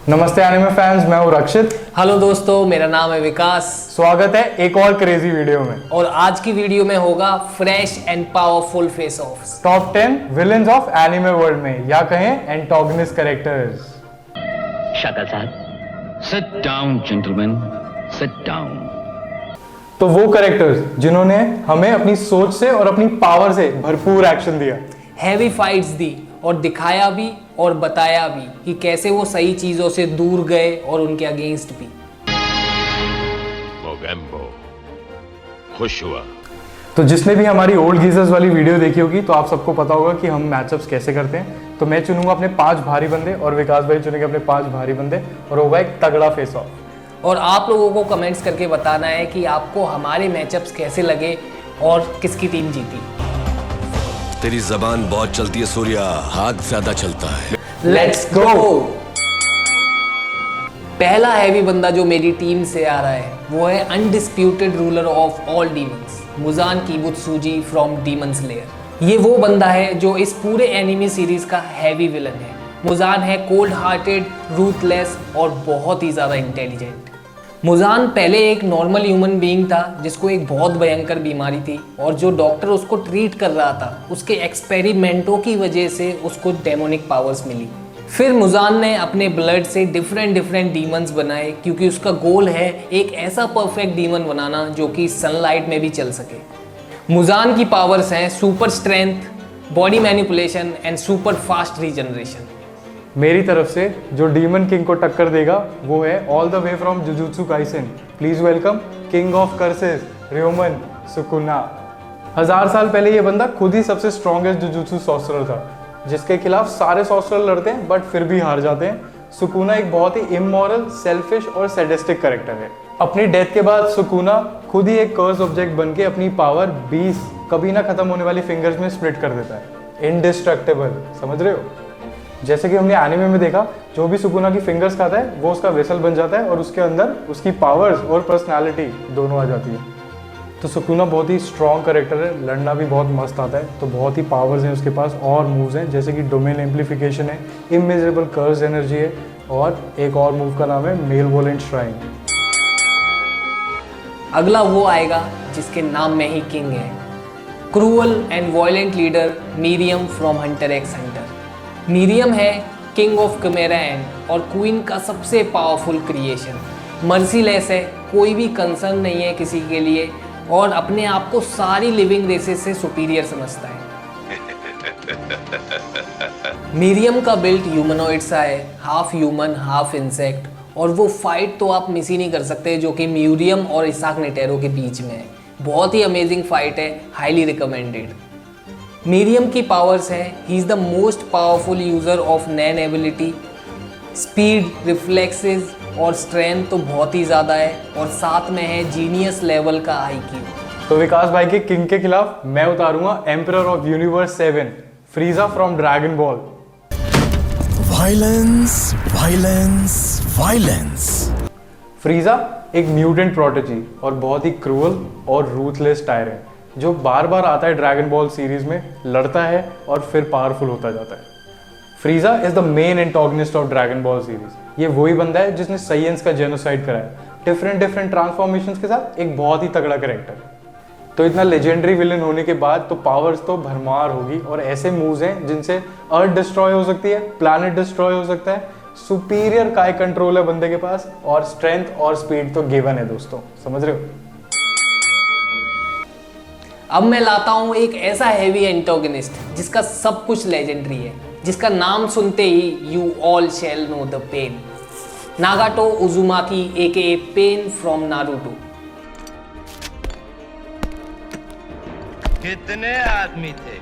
नमस्ते anime fans, मैं हूं रक्षित। हेलो दोस्तों, मेरा नाम है विकास। स्वागत है एक और क्रेजी वीडियो में। और आज की वीडियो में होगा fresh and powerful face offs. Top 10 villains of anime world में, या कहें एंटागोनिस्ट कैरेक्टर्स। शाका साहब, sit down gentleman, sit down. तो वो कैरेक्टर्स जिन्होंने हमें अपनी सोच से और अपनी पावर से भरपूर एक्शन दिया, हैवी फाइट्स दी और दिखाया भी और बताया भी कि कैसे वो सही चीजों से दूर गए और उनके अगेंस्ट भी। मोगेम्बो खुश हुआ। तो जिसने भी हमारी ओल्ड गीजर्स वाली वीडियो देखी होगी तो आप सबको पता होगा कि हम मैचअप्स कैसे करते हैं। तो मैं चुनूंगा अपने 5 भारी बंदे और विकास भाई चुनेंगे अपने 5 भारी बंदे और होगा एक तगड़ा फेस ऑफ। और आप लोगों को कमेंट्स करके बताना है कि आपको हमारे मैचअप्स कैसे लगे और किसकी टीम जीती। तेरी जबान बहुत चलती है सूर्या, हाथ ज्यादा चलता है। Let's go. पहला हैवी बंदा जो मेरी टीम से आ रहा है वो है undisputed ruler of all demons, Muzan Kibutsuji from Demon Slayer. ये वो बंदा है जो इस पूरे एनिमे सीरीज का हैवी विलन है। मुजान है कोल्ड हार्टेड, रूथलेस और बहुत ही ज़्यादा इंटेलिजेंट। मुजान पहले एक नॉर्मल ह्यूमन बीइंग था जिसको एक बहुत भयंकर बीमारी थी और जो डॉक्टर उसको ट्रीट कर रहा था उसके एक्सपेरिमेंटों की वजह से उसको डेमोनिक पावर्स मिली। फिर मुजान ने अपने ब्लड से डिफरेंट डीमंस बनाए क्योंकि उसका गोल है एक ऐसा परफेक्ट डीमन बनाना जो कि सनलाइट में भी चल सके। मुजान की पावर्स हैं super strength, body manipulation and super fast regeneration. मेरी तरफ से जो डीमन किंग को टक्कर देगा वो है all the way from Jujutsu Kaisen. Please welcome king of curses, Ryomen Sukuna. 1000 साल पहले ये बंदा खुद ही सबसे स्ट्रॉन्गेस्ट जुजुत्सु सॉर्सरर था, जिसके खिलाफ सारे सॉर्सरर लड़ते हैं बट फिर भी हार जाते हैं। सुकुना एक बहुत ही इमोरल, सेल्फिश और सैडिस्टिक कैरेक्टर है। अपनी डेथ के बाद सुकुना खुद ही एक कर्स ऑब्जेक्ट बन के अपनी पावर 20 कभी ना खत्म होने वाली फिंगर्स में स्प्लिट कर देता है। इनडिस्ट्रक्टेबल, समझ रहे हो? जैसे कि हमने एनिमे में देखा, जो भी सुकुना की फिंगर्स खाता है वो उसका वेसल बन जाता है और उसके अंदर उसकी पावर्स और पर्सनालिटी दोनों आ जाती है। तो सुकुना बहुत ही स्ट्रॉन्ग कैरेक्टर है, लड़ना भी बहुत मस्त आता है। तो बहुत ही पावर्स हैं उसके पास और मूव्स हैं, जैसे कि डोमेन एम्पलीफिकेशन है, इमेजरेबल कर्स एनर्जी है और एक और मूव का नाम है मेलवोलेंट श्राइन। अगला वो आएगा जिसके नाम में ही किंग है, cruel and violent leader मीरियम from Hunter x Hunter. मीरियम है किंग ऑफ कमेरा एंड और क्वीन का सबसे पावरफुल क्रिएशन। मर्सीलेस है, कोई भी कंसर्न नहीं है किसी के लिए और अपने आप को सारी लिविंग रेसेस से सुपीरियर समझता है। मीरियम का बिल्ट ह्यूमनॉइड सा है, हाफ ह्यूमन हाफ इंसेक्ट, और वो फाइट तो आप मिस ही नहीं कर सकते जो कि म्यूरियम और इसाक नेटेरो के बीच में है। बहुत ही अमेजिंग फाइट है, हाईली रिकमेंडेड। मीरियम की पावर्स है, he is the most powerful user of Nen ability, speed, reflexes और स्ट्रेंथ तो बहुत ही ज़्यादा है और साथ में है जीनियस लेवल का आईक्यू। तो विकास भाई के किंग के खिलाफ मैं उतारूंगा emperor of universe 7, Frieza from Dragon Ball. Violence, violence, violence. Frieza एक म्यूटेंट प्रोटेजी और बहुत ही क्रूअल और रूथलेस टायरेंट जो बार बार आता है ड्रैगन बॉल सीरीज में, लड़ता है और फिर पावरफुल होता जाता है। Frieza is the main antagonist of Dragon Ball series. ये वही बंदा है जिसने साइयंस का जेनोसाइड कराया, डिफरेंट ट्रांसफॉर्मेशंस के साथ एक बहुत ही तगड़ा कैरेक्टर। तो इतना लेजेंडरी विलन होने के बाद तो पावर्स तो भरमार होगी और ऐसे मूव्स हैं जिनसे अर्थ डिस्ट्रॉय हो सकती है, प्लैनेट डिस्ट्रॉय हो सकता है, सुपीरियर काय कंट्रोल है बंदे के पास और स्ट्रेंथ और स्पीड तो गिवन है दोस्तों, समझ रहे हो? अब मैं लाता हूं एक ऐसा हैवी एंटागोनिस्ट जिसका सब कुछ लेजेंडरी है, जिसका नाम सुनते ही you all shall know the pain. Nagato Uzumaki AKA Pain from Naruto. कितने आदमी थे?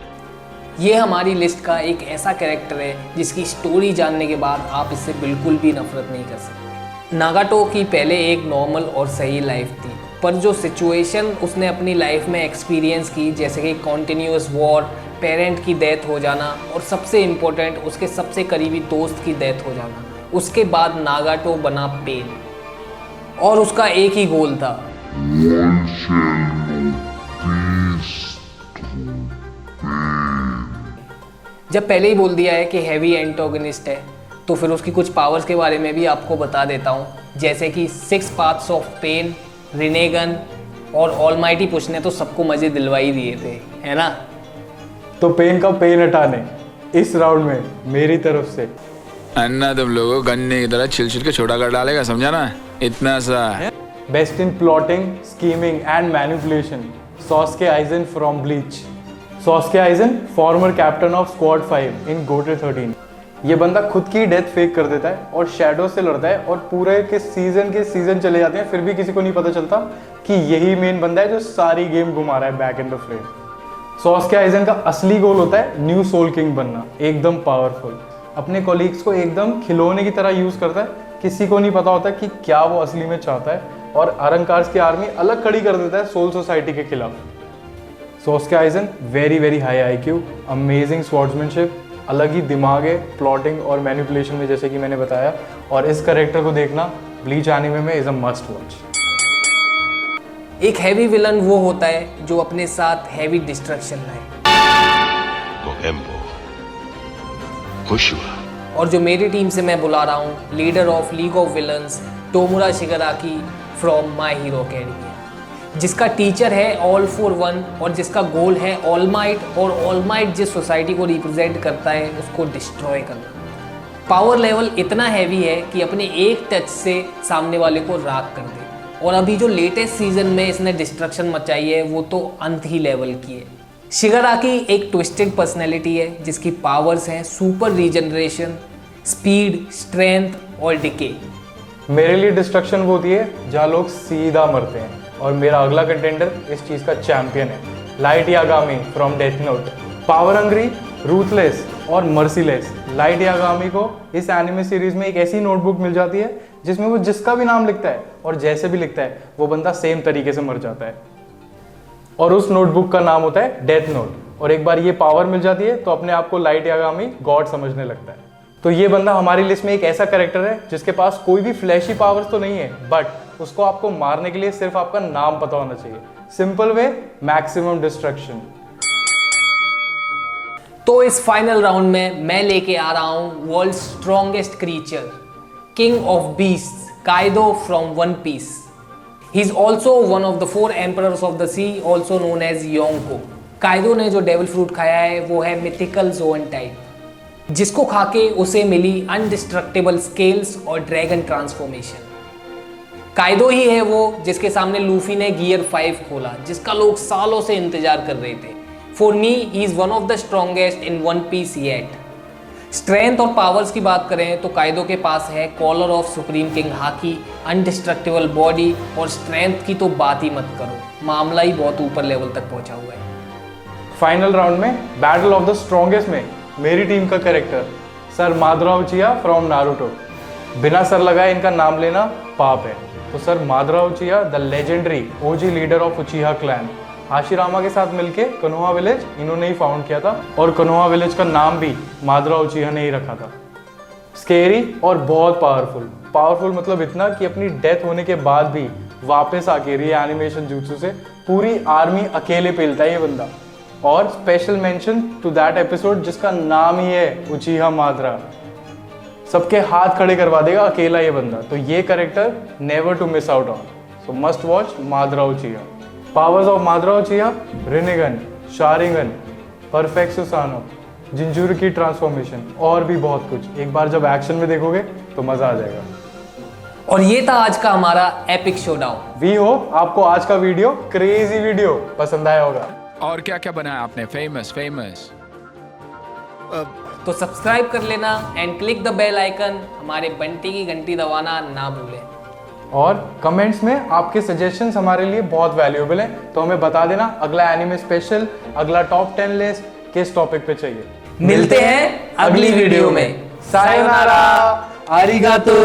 ये हमारी लिस्ट का एक ऐसा कैरेक्टर है जिसकी स्टोरी जानने के बाद आप इससे बिल्कुल भी नफरत नहीं कर सकते। नागाटो की पहले एक नॉर्मल और सही लाइफ थी, पर जो सिचुएशन उसने अपनी लाइफ में एक्सपीरियंस की, जैसे कि कॉन्टिन्यूस वॉर, पेरेंट की डेथ हो जाना और सबसे इम्पोर्टेंट उसके सबसे करीबी दोस्त की डेथ हो जाना, उसके बाद नागाटो बना पेन और उसका एक ही गोल था, जब पहले ही बोल दिया है कि हैवी एंटागोनिस्ट है तो फिर उसकी कुछ पावर्स के बारे में भी आपको बता देता हूँ, जैसे कि 6 पाथ्स ऑफ पेन, रिनेगन और ऑलमाइटी पुश ने तो सबको मज़े दिलवा ही दिए थे, है ना। तो पेन का पेन हटाने इस राउंड में मेरी तरफ से अन्ना तुम लोगों को गन्ने की तरह छिल छिल के छोटा कर डालेगा, समझा ना, इतना सा। Best in plotting, scheming and manipulation, Sosuke Aizen from Bleach. Sosuke Aizen former captain of squad 5 in Gotei 13। ये बंदा खुद की डेथ फेक कर देता है और शैडो से लड़ता है और पूरे के सीजन चले जाते हैं, फिर भी किसी को नहीं पता चलता कि यही मेन बंदा है जो सारी गेम घुमा रहा है back in the frame. Sosuke Aizen का असली गोल होता है न्यू सोल किंग बनना, एकदम पावरफुल, अपने कोलीग्स को एकदम खिलौने की तरह यूज करता है, किसी को नहीं पता होता कि क्या वो असली में चाहता है, और अरंकार्स की आर्मी अलग खड़ी कर देता है सोल सोसाइटी के खिलाफ। Sosuke Aizen very very high IQ, amazing swordsmanship, अलग ही दिमाग है प्लॉटिंग और मैनिपुलेशन में, जैसे कि मैंने बताया, और इस कैरेक्टर को देखना ब्लीच एनीमे में इज अ मस्ट वॉच। एक हैवी विलन वो होता है जो अपने साथ हैवी डिस्ट्रक्शन लाए, कोहेम्बो, खुश हुआ। और जो मेरी टीम से मैं बुला रहा हूँ, leader of League of Villains Tomura Shigaraki from My Hero Academy, जिसका टीचर है ऑल फॉर वन और जिसका गोल है ऑल माइट, और ऑल माइट जिस सोसाइटी को रिप्रेजेंट करता है उसको डिस्ट्रॉय करना। पावर लेवल इतना हैवी है कि अपने एक टच से सामने वाले को राख कर दे, और अभी जो लेटेस्ट सीजन में इसने डिस्ट्रक्शन मचाई है वो तो अंत ही लेवल की है। शिगाराकी एक ट्विस्टेड पर्सनैलिटी है जिसकी पावर्स हैं सुपर रीजनरेशन, स्पीड, स्ट्रेंथ और डिके। मेरे लिए डिस्ट्रक्शन वो होती है जहाँ लोग सीधा मरते हैं, और मेरा अगला कंटेंडर इस चीज़ का चैंपियन है, light Yagami from death note. Power hungry, ruthless और मर्सीलेस, लाइट यागामी को इस एनिमे सीरीज में एक ऐसी नोटबुक मिल जाती है जिसमें वो जिसका भी नाम लिखता है और जैसे भी लिखता है वो बंदा सेम तरीके से मर जाता है, और उस नोटबुक का नाम होता है डेथ नोट। और एक बार ये पावर मिल जाती है तो अपने आप को लाइट यागामी गॉड समझने लगता है। तो ये बंदा हमारी लिस्ट में एक ऐसा कैरेक्टर है जिसके पास कोई भी फ्लैशी पावर्स तो नहीं है, बट उसको आपको मारने के लिए सिर्फ आपका नाम पता होना चाहिए। Simple way, maximum destruction. तो इस फाइनल राउंड में मैं लेके आ रहा हूं world strongest creature, king of beasts, Kaido from One Piece. He is also one of the 4 emperors of the sea, also known as Yonko. Kaido ने जो डेविल फ्रूट खाया है वो है मिथिकल जोन टाइप, जिसको खाके उसे मिली अनडिस्ट्रक्टेबल स्केल्स और ड्रैगन ट्रांसफॉर्मेशन। काइदो ही है वो जिसके सामने लूफी ने गियर 5 खोला, जिसका लोग सालों से इंतजार कर रहे थे। For me he is one of the strongest in One Piece yet. Strength और पावर्स की बात करें तो काइदो के पास है colour of supreme king Haki, indestructible body, और स्ट्रेंथ की तो बात ही मत करो, मामला ही बहुत ऊपर लेवल तक पहुंचा हुआ है। फाइनल राउंड में बैटल ऑफ द स्ट्रॉन्गेस्ट में मेरी टीम का character sir Madara Uchiha from Naruto. बिना सर लगाए इनका नाम लेना पाप है। तो sir Madara Uchiha the legendary OG leader of Uchiha clan, Hashirama के साथ मिलके कोनोहा विलेज इन्होंने ही फाउंड किया था, और कोनोहा विलेज का नाम भी मादरा उचिहा ने ही रखा था। स्केरी और बहुत पावरफुल मतलब इतना कि अपनी डेथ होने के बाद भी वापस आके रीएनिमेशन jutsu से पूरी आर्मी अकेले पेलता है ये बंदा। और special mention to that episode जिसका नाम ही है उचिहा मादरा, सबके हाथ खड़े करवा देगा अकेला ये बंदा। तो ये character never to miss out on, so must watch Madara Uchiha. Powers of Madara Uchiha, Rinnegan, Sharingan, perfect Susanoo, Jinchuriki की ट्रांसफॉर्मेशन, और भी बहुत कुछ। एक बार जब एक्शन में देखोगे तो मजा आ जाएगा। और ये था आज का हमारा एपिक शोडाउन। वी हो आपको आज का वीडियो, क्रेजी वीडियो पसंद आया होगा। और क्या क्या बनाया आपने? फेमस तो सब्सक्राइब कर लेना and click the bell icon, हमारे बंटी की घंटी दबाना ना भूलें। और कमेंट्स में आपके सजेशंस हमारे लिए बहुत वैल्यूएबल हैं, तो हमें बता देना अगला एनिमे स्पेशल, अगला टॉप 10 लिस्ट किस टॉपिक पे चाहिए। मिलते हैं अगली वीडियो में। सायोनारा, आरिगातो।